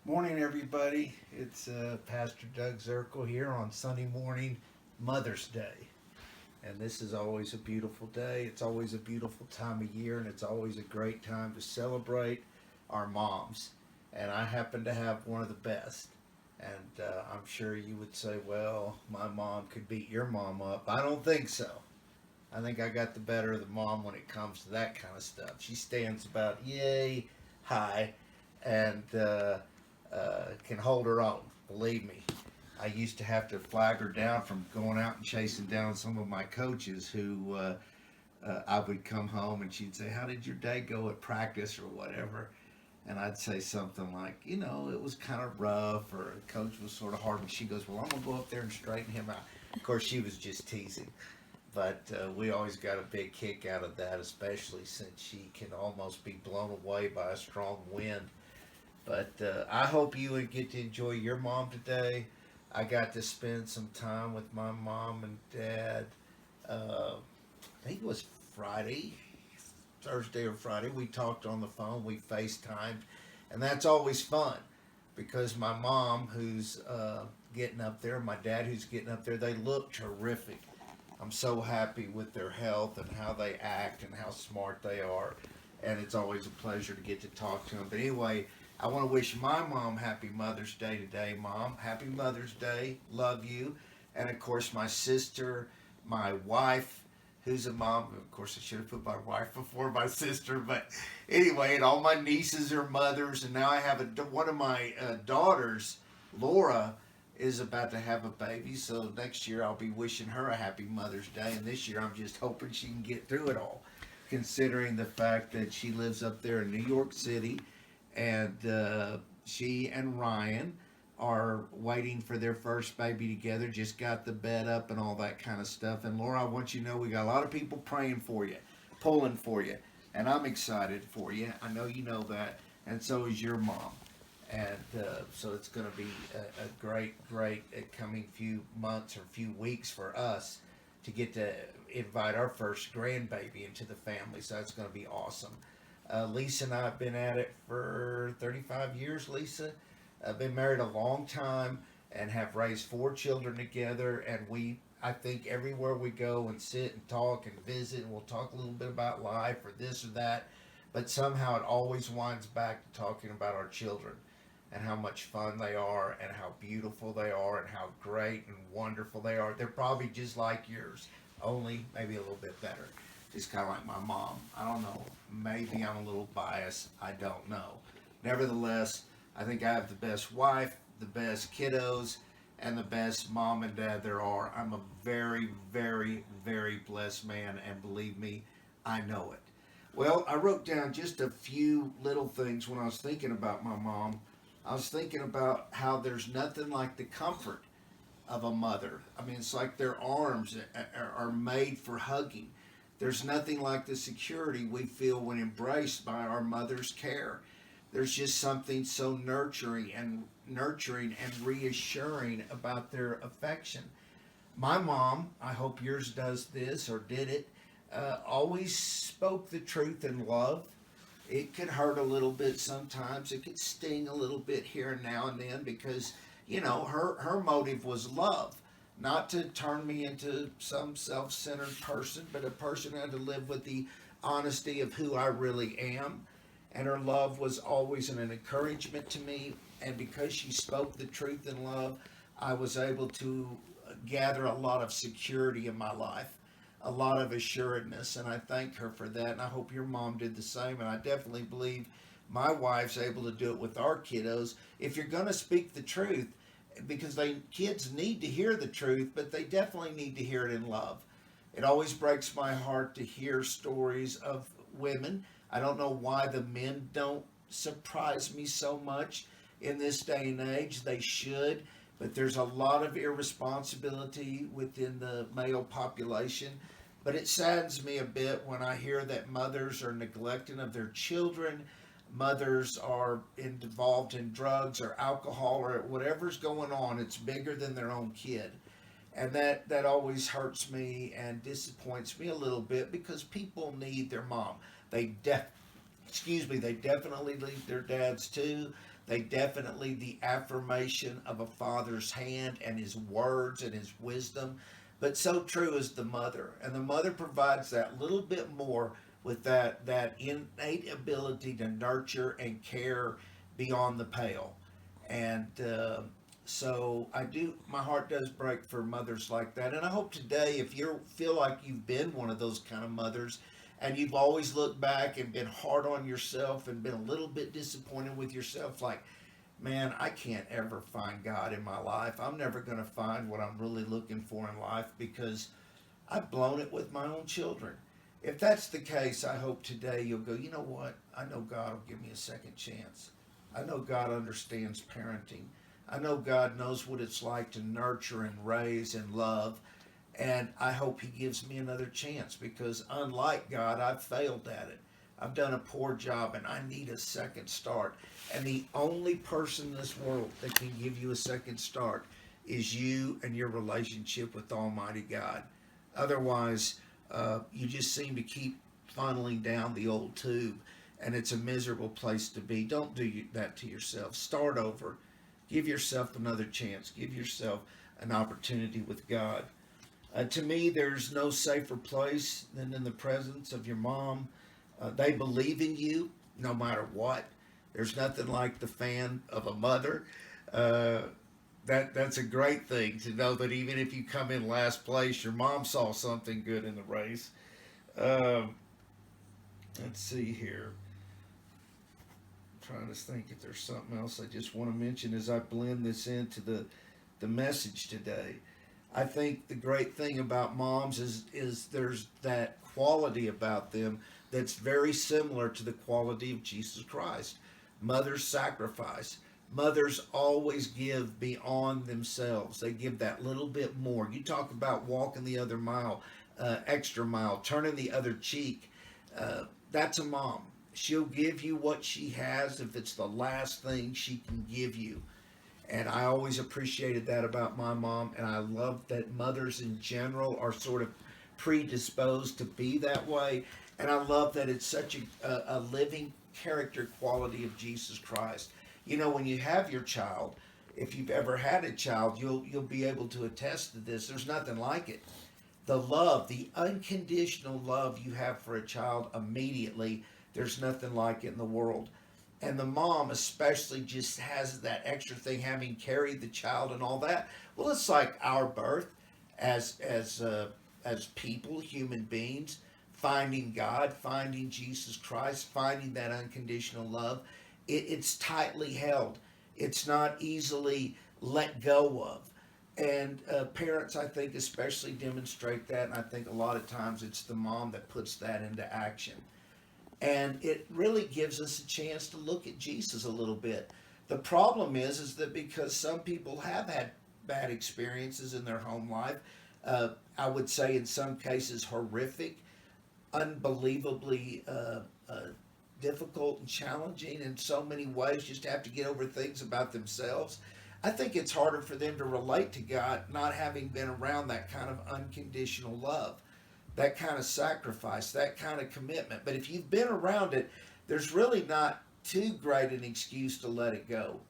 Morning, everybody. It's Pastor Doug Zirkle here on Sunday morning, Mother's Day. And this is always a beautiful day. It's always a beautiful time of year, and it's always a great time to celebrate our moms. And I happen to have one of the best. And I'm sure you would say, well, my mom could beat your mom up. I don't think so. I think I got the better of the mom when it comes to that kind of stuff. She stands about yay high and can hold her own. Believe me, I used to have to flag her down from going out and chasing down some of my coaches who I would come home and she'd say, "How did your day go at practice or whatever?" And I'd say something like, it was kind of rough, or the coach was sort of hard. And she goes, "Well, I'm going to go up there and straighten him out." Of course, she was just teasing. But we always got a big kick out of that, especially since she can almost be blown away by a strong wind. But I hope you would get to enjoy your mom today. I got to spend some time with my mom and dad. I think it was Friday, Thursday or Friday. We talked on the phone. We FaceTimed, and that's always fun because my mom, who's getting up there, my dad, who's getting up there, they look terrific. I'm so happy with their health and how they act and how smart they are. And it's always a pleasure to get to talk to them. But anyway, I want to wish my mom happy Mother's Day today, Mom. Happy Mother's Day. Love you. And of course, my sister, my wife, who's a mom. Of course, I should have put my wife before my sister. But anyway, and all my nieces are mothers. And now I have one of my daughters, Laura, is about to have a baby. So next year I'll be wishing her a happy Mother's Day. And this year I'm just hoping she can get through it all, considering the fact that she lives up there in New York City, and she and Ryan are waiting for their first baby together. Just got the bed up and all that kind of stuff. And Laura, I want you to know we got a lot of people praying for you, pulling for you, and I'm excited for you. I know you know that, and so is your mom. And so it's going to be a great coming few months or few weeks for us to get to invite our first grandbaby into the family. So that's going to be awesome. Lisa and I have been at it for 35 years, Lisa. I've been married a long time and have raised four children together. And I think everywhere we go and sit and talk and visit, and we'll talk a little bit about life or this or that. But somehow it always winds back to talking about our children and how much fun they are and how beautiful they are and how great and wonderful they are. They're probably just like yours, only maybe a little bit better. Just kind of like my mom. I don't know. Maybe I'm a little biased. I don't know. Nevertheless, I think I have the best wife, the best kiddos, and the best mom and dad there are. I'm a very blessed man, and believe me, I know it. Well, I wrote down just a few little things when I was thinking about my mom. I was thinking about how there's nothing like the comfort of a mother. I mean, it's like their arms are made for hugging. There's nothing like the security we feel when embraced by our mother's care. There's just something so nurturing and reassuring about their affection. My mom, I hope yours does this or did it, always spoke the truth in love. It could hurt a little bit sometimes. It could sting a little bit here and now and then because, her motive was love. Not to turn me into some self centered person, but a person who had to live with the honesty of who I really am. And her love was always an encouragement to me. And because she spoke the truth in love, I was able to gather a lot of security in my life, a lot of assuredness, and I thank her for that. And I hope your mom did the same. And I definitely believe my wife's able to do it with our kiddos. If you're going to speak the truth, because kids need to hear the truth, but they definitely need to hear it in love. It always breaks my heart to hear stories of women. I don't know why the men don't surprise me so much in this day and age. They should, but there's a lot of irresponsibility within the male population. But it saddens me a bit when I hear that mothers are neglecting of their children, mothers are involved in drugs or alcohol or whatever's going on. It's bigger than their own kid. And that always hurts me and disappoints me a little bit because people need their mom. They they definitely leave their dads too. They definitely the affirmation of a father's hand and his words and his wisdom. But so true is the mother. And the mother provides that little bit more with that innate ability to nurture and care beyond the pale. And so my heart does break for mothers like that. And I hope today, if you feel like you've been one of those kind of mothers, and you've always looked back and been hard on yourself and been a little bit disappointed with yourself, like, man, I can't ever find God in my life. I'm never going to find what I'm really looking for in life because I've blown it with my own children. If that's the case, I hope today you'll go, you know what? I know God will give me a second chance. I know God understands parenting. I know God knows what it's like to nurture and raise and love. And I hope He gives me another chance because, unlike God, I've failed at it. I've done a poor job and I need a second start. And the only person in this world that can give you a second start is you and your relationship with Almighty God. Otherwise, you just seem to keep funneling down the old tube, and it's a miserable place to be. Don't do that to yourself. Start over. Give yourself another chance. Give yourself an opportunity with God. To me, there's no safer place than in the presence of your mom. They believe in you no matter what. There's nothing like the fan of a mother. That's a great thing to know that even if you come in last place, your mom saw something good in the race. Um, let's see here. I'm trying to think if there's something else I just want to mention as I blend this into the message today. I think the great thing about moms is there's that quality about them that's very similar to the quality of Jesus Christ. Mothers sacrifice. Mothers always give beyond themselves. They give that little bit more. You talk about walking the other mile, extra mile, turning the other cheek. That's a mom. She'll give you what she has if it's the last thing she can give you. And I always appreciated that about my mom. And I love that mothers in general are sort of predisposed to be that way. And I love that it's such a living character quality of Jesus Christ. You know, when you have your child, if you've ever had a child, you'll be able to attest to this. There's nothing like it. The love, the unconditional love you have for a child immediately, there's nothing like it in the world. And the mom especially just has that extra thing, having carried the child and all that. Well, it's like our birth as people, human beings, finding God, finding Jesus Christ, finding that unconditional love. It's tightly held. It's not easily let go of. And parents, I think, especially demonstrate that. And I think a lot of times it's the mom that puts that into action. And it really gives us a chance to look at Jesus a little bit. The problem is that because some people have had bad experiences in their home life, I would say in some cases horrific, unbelievably difficult and challenging in so many ways, just have to get over things about themselves. I think it's harder for them to relate to God not having been around that kind of unconditional love, that kind of sacrifice, that kind of commitment. But if you've been around it, there's really not too great an excuse to let it go.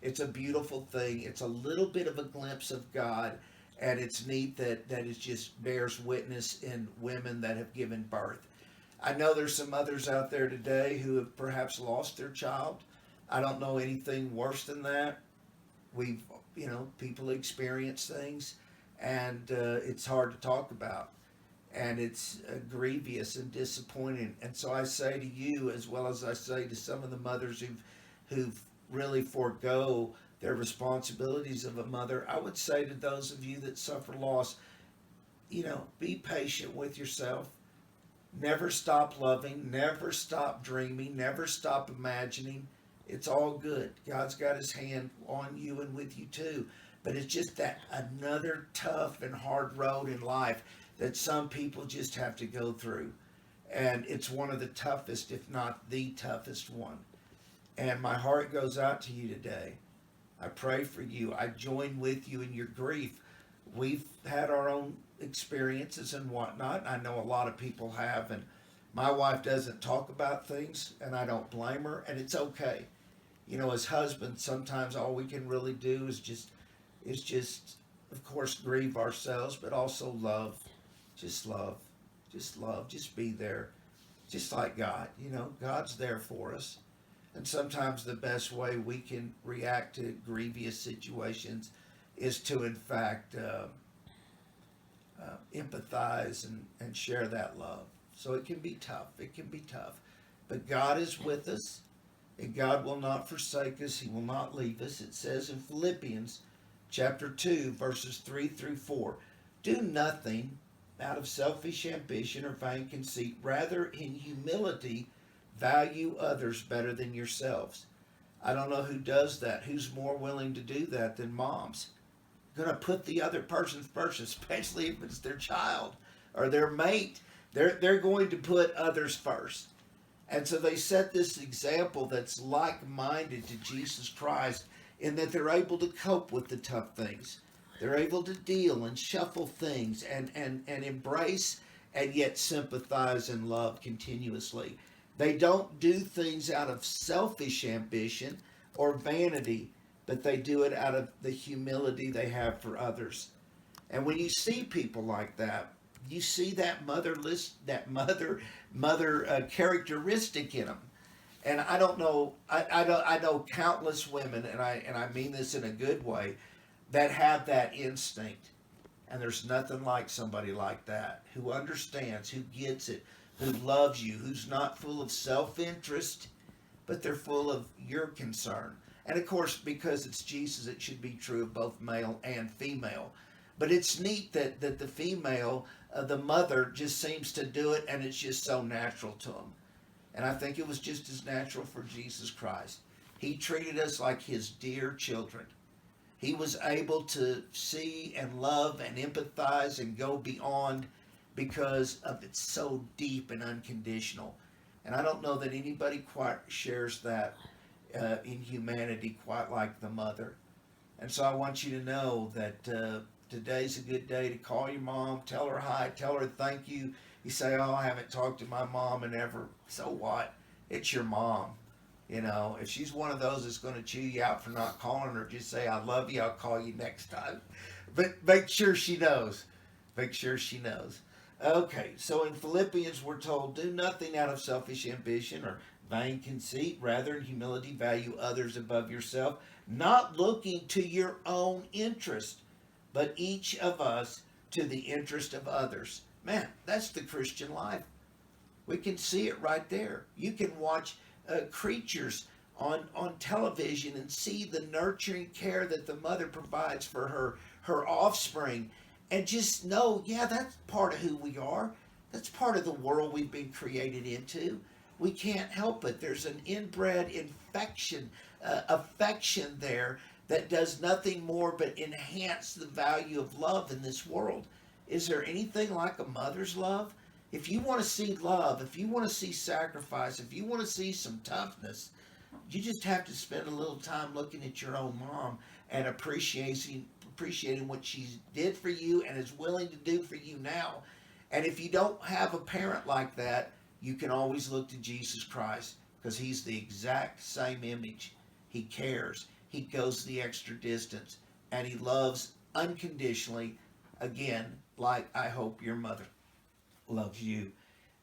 It's a beautiful thing. It's a little bit of a glimpse of God, and it's neat that it just bears witness in women that have given birth. I know there's some mothers out there today who have perhaps lost their child. I don't know anything worse than that. We've, people experience things, and it's hard to talk about. And it's grievous and disappointing. And so I say to you, as well as I say to some of the mothers who've really forego their responsibilities of a mother, I would say to those of you that suffer loss, be patient with yourself. Never stop loving, never stop dreaming, never stop imagining. It's all good. God's got His hand on you and with you too. But it's just that another tough and hard road in life that some people just have to go through. And it's one of the toughest, if not the toughest one. And my heart goes out to you today. I pray for you. I join with you in your grief. We've had our own experiences and whatnot. I know a lot of people have, and My wife doesn't talk about things, and I don't blame her, and it's okay. As husbands, sometimes all we can really do is just, of course, grieve ourselves, but also love. Just love. Just love. Just be there. Just like God. God's there for us. And sometimes the best way we can react to grievous situations is to, in fact, empathize and share that love. So it can be tough. It can be tough. But God is with us, and God will not forsake us. He will not leave us. It says in Philippians chapter 2, verses 3 through 4, do nothing out of selfish ambition or vain conceit. Rather, in humility, value others better than yourselves. I don't know who does that. Who's more willing to do that than moms? Going to put the other person first, especially if it's their child or their mate. They're going to put others first. And so they set this example that's like-minded to Jesus Christ in that they're able to cope with the tough things. They're able to deal and shuffle things and embrace and yet sympathize and love continuously. They don't do things out of selfish ambition or vanity, but they do it out of the humility they have for others. And when you see people like that, you see that mother characteristic in them. And I don't know, I know countless women, and I mean this in a good way, that have that instinct. And there's nothing like somebody like that who understands, who gets it, who loves you, who's not full of self-interest, but they're full of your concern. And of course, because it's Jesus, it should be true of both male and female. But it's neat that the female, the mother, just seems to do it, and it's just so natural to them. And I think it was just as natural for Jesus Christ. He treated us like his dear children. He was able to see and love and empathize and go beyond because of it's so deep and unconditional. And I don't know that anybody quite shares that in humanity quite like the mother. And so I want you to know that today's a good day to call your mom, tell her hi, tell her thank you. You say, oh, I haven't talked to my mom in ever. So what? It's your mom. If she's one of those that's going to chew you out for not calling her, just say, I love you, I'll call you next time. But make sure she knows. Make sure she knows. Okay, so in Philippians, we're told, do nothing out of selfish ambition or vain conceit. Rather, in humility, value others above yourself, not looking to your own interest, but each of us to the interest of others. Man, that's the Christian life. We can see it right there. You can watch creatures on television and see the nurturing care that the mother provides for her offspring, and just know, yeah, that's part of who we are. That's part of the world we've been created into. We can't help it. There's an inbred affection there that does nothing more but enhance the value of love in this world. Is there anything like a mother's love? If you want to see love, if you want to see sacrifice, if you want to see some toughness, you just have to spend a little time looking at your own mom and appreciating what she did for you and is willing to do for you now. And if you don't have a parent like that, you can always look to Jesus Christ, because he's the exact same image. He cares. He goes the extra distance, and he loves unconditionally, again, like I hope your mother loves you.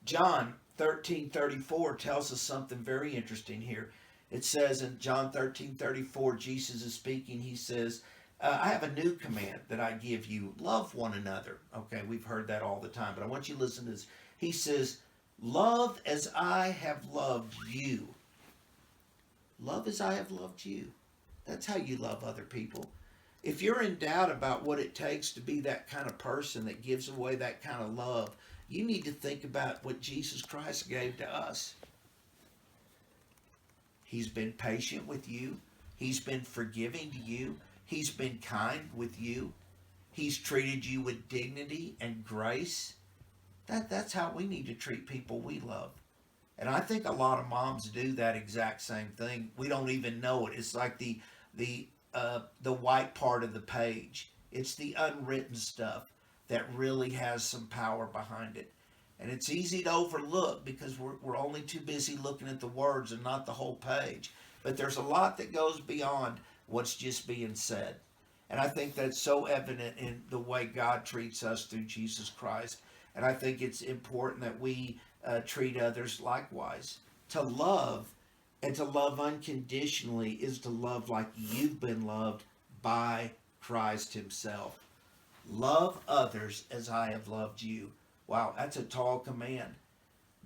John 13:34 tells us something very interesting here. It says in John 13:34, Jesus is speaking. He says, I have a new command that I give you. Love one another. Okay, we've heard that all the time, but I want you to listen to this. He says, love as I have loved you. Love as I have loved you. That's how you love other people. If you're in doubt about what it takes to be that kind of person that gives away that kind of love, you need to think about what Jesus Christ gave to us. He's been patient with you. He's been forgiving to you. He's been kind with you. He's treated you with dignity and grace. That's how we need to treat people we love. And I think a lot of moms do that exact same thing. We don't even know it. It's like the white part of the page. It's the unwritten stuff that really has some power behind it. And it's easy to overlook because we're only too busy looking at the words and not the whole page. But there's a lot that goes beyond what's just being said. And I think that's so evident in the way God treats us through Jesus Christ. And I think it's important that we treat others likewise. To love and to love unconditionally is to love like you've been loved by Christ Himself. Love others as I have loved you. Wow, that's a tall command.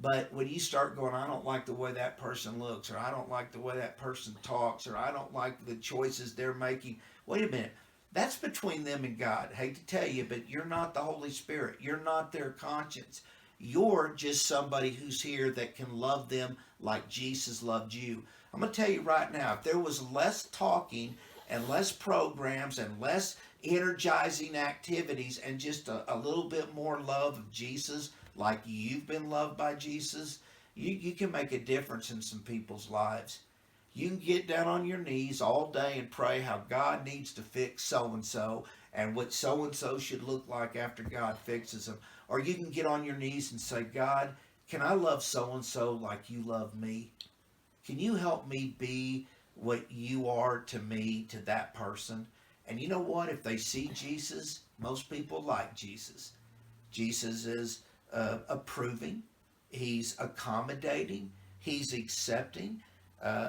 But when you start going, I don't like the way that person looks, or I don't like the way that person talks, or I don't like the choices they're making. Wait a minute. That's between them and God. Hate to tell you, but you're not the Holy Spirit. You're not their conscience. You're just somebody who's here that can love them like Jesus loved you. I'm going to tell you right now, if there was less talking and less programs and less energizing activities and just a little bit more love of Jesus like you've been loved by Jesus, you can make a difference in some people's lives. You can get down on your knees all day and pray how God needs to fix so and what so and so should look like after God fixes them. Or you can get on your knees and say, God, can I love so and so like you love me? Can you help me be what you are to me, to that person? And you know what? If they see Jesus, most people like Jesus. Jesus is approving. He's accommodating. He's accepting.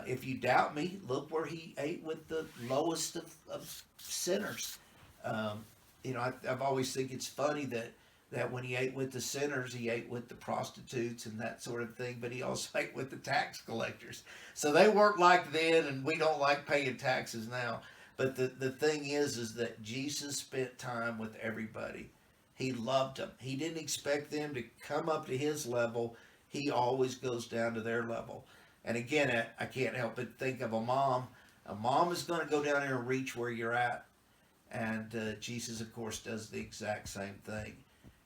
If you doubt me, look where He ate with the lowest of sinners. I've always think it's funny that when He ate with the sinners, He ate with the prostitutes and that sort of thing, but He also ate with the tax collectors. So they weren't like then, and we don't like paying taxes now. But the thing is that Jesus spent time with everybody. He loved them. He didn't expect them to come up to His level. He always goes down to their level. And again, I can't help but think of a mom. A mom is going to go down there and reach where you're at. And Jesus, of course, does the exact same thing.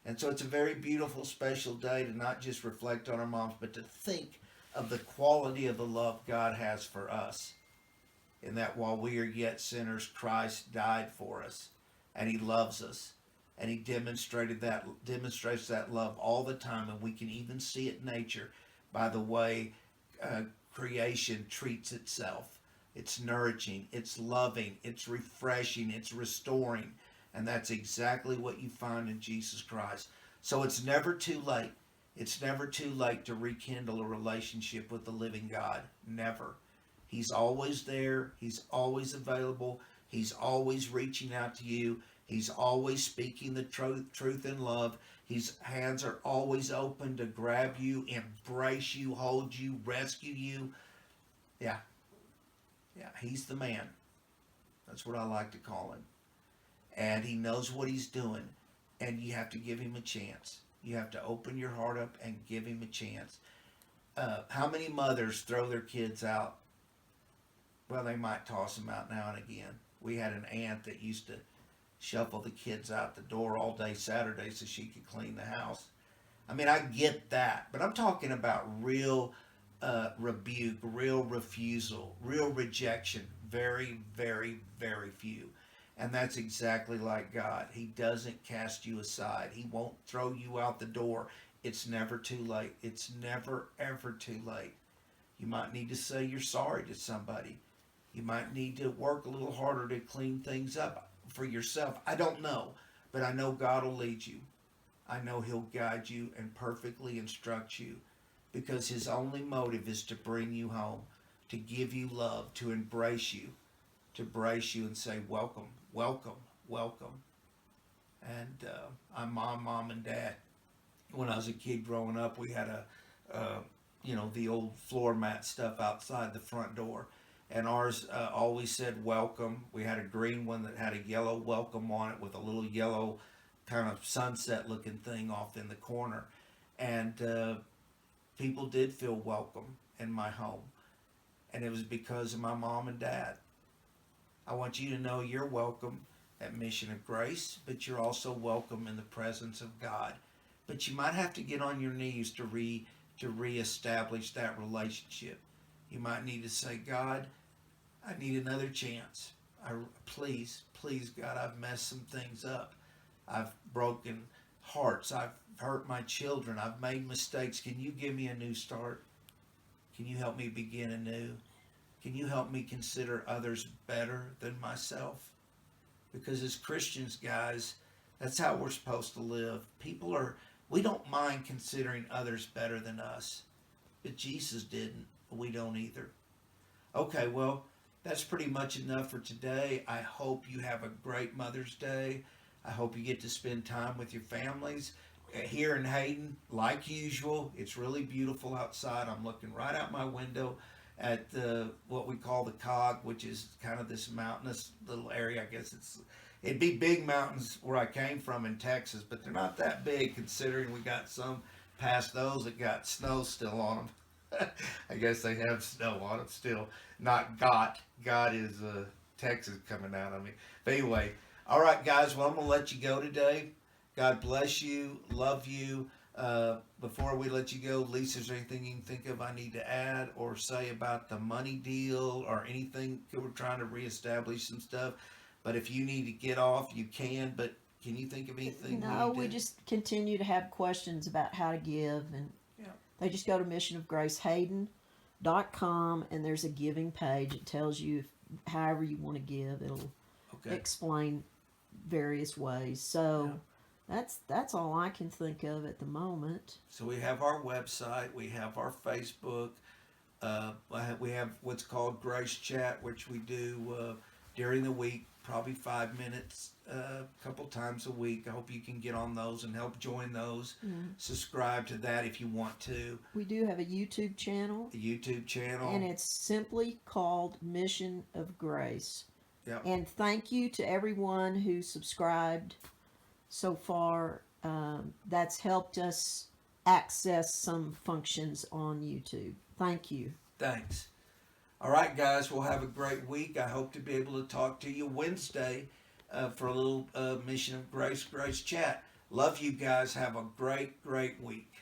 And so it's a very beautiful, special day to not just reflect on our moms, but to think of the quality of the love God has for us. In that while we are yet sinners, Christ died for us. And He loves us. And He demonstrates that love all the time. And we can even see it in nature by the way creation treats itself. It's nourishing, it's loving, it's refreshing, it's restoring. And that's exactly what you find in Jesus Christ. So it's never too late. It's never too late to rekindle a relationship with the living God. Never. He's always there. He's always available. He's always reaching out to you. He's always speaking the truth in love. His hands are always open to grab you, embrace you, hold you, rescue you. Yeah. He's the man. That's what I like to call Him. And He knows what He's doing. And you have to give Him a chance. You have to open your heart up and give Him a chance. How many mothers throw their kids out? Well, they might toss them out now and again. We had an aunt that used to shuffle the kids out the door all day Saturday so she could clean the house. I mean, I get that, but I'm talking about real rebuke, real refusal, real rejection. Very, very, very few. And that's exactly like God. He doesn't cast you aside. He won't throw you out the door. It's never too late. It's never, ever too late. You might need to say you're sorry to somebody. You might need to work a little harder to clean things up for yourself. I don't know, but I know God will lead you. I know He'll guide you and perfectly instruct you, because His only motive is to bring you home, to give you love, to embrace you and say, welcome, welcome, welcome. And I'm mom and dad. When I was a kid growing up, we had the old floor mat stuff outside the front door. And ours always said welcome. We had a green one that had a yellow welcome on it with a little yellow kind of sunset looking thing off in the corner. And people did feel welcome in my home. And it was because of my mom and dad. I want you to know you're welcome at Mission of Grace, but you're also welcome in the presence of God. But you might have to get on your knees to reestablish that relationship. You might need to say, God, I need another chance. Please, God, I've messed some things up. I've broken hearts. I've hurt my children. I've made mistakes. Can you give me a new start? Can you help me begin anew? Can you help me consider others better than myself? Because as Christians, guys, that's how we're supposed to live. We don't mind considering others better than us. But Jesus didn't. We don't either. Okay, well, that's pretty much enough for today. I hope you have a great Mother's Day. I hope you get to spend time with your families. Here in Hayden, like usual, it's really beautiful outside. I'm looking right out my window at what we call the Cog, which is kind of this mountainous little area. I guess it'd be big mountains where I came from in Texas, but they're not that big considering we got some past those that got snow still on them. I guess they have snow on them still. Not got. Got is Texas coming out of me. But anyway, all right, guys. Well, I'm going to let you go today. God bless you. Love you. Before we let you go, Lisa, is there anything you can think of I need to add or say about the money deal or anything? We're trying to reestablish some stuff. But if you need to get off, you can. But can you think of anything? No, we just continue to have questions about how to give, and they just go to missionofgracehayden.com, and there's a giving page. It tells you however you want to give. It'll explain various ways. So that's all I can think of at the moment. So we have our website, we have our Facebook, we have what's called Grace Chat, which we do during the week, probably 5 minutes, a couple times a week. I hope you can get on those and help join those. Subscribe to that if you want to. We do have a YouTube channel. And it's simply called Mission of Grace. Yep. And thank you to everyone who subscribed so far. That's helped us access some functions on YouTube. Thank you. Thanks. All right, guys, we'll have a great week. I hope to be able to talk to you Wednesday for a little Mission of Grace Chat. Love you guys. Have a great week.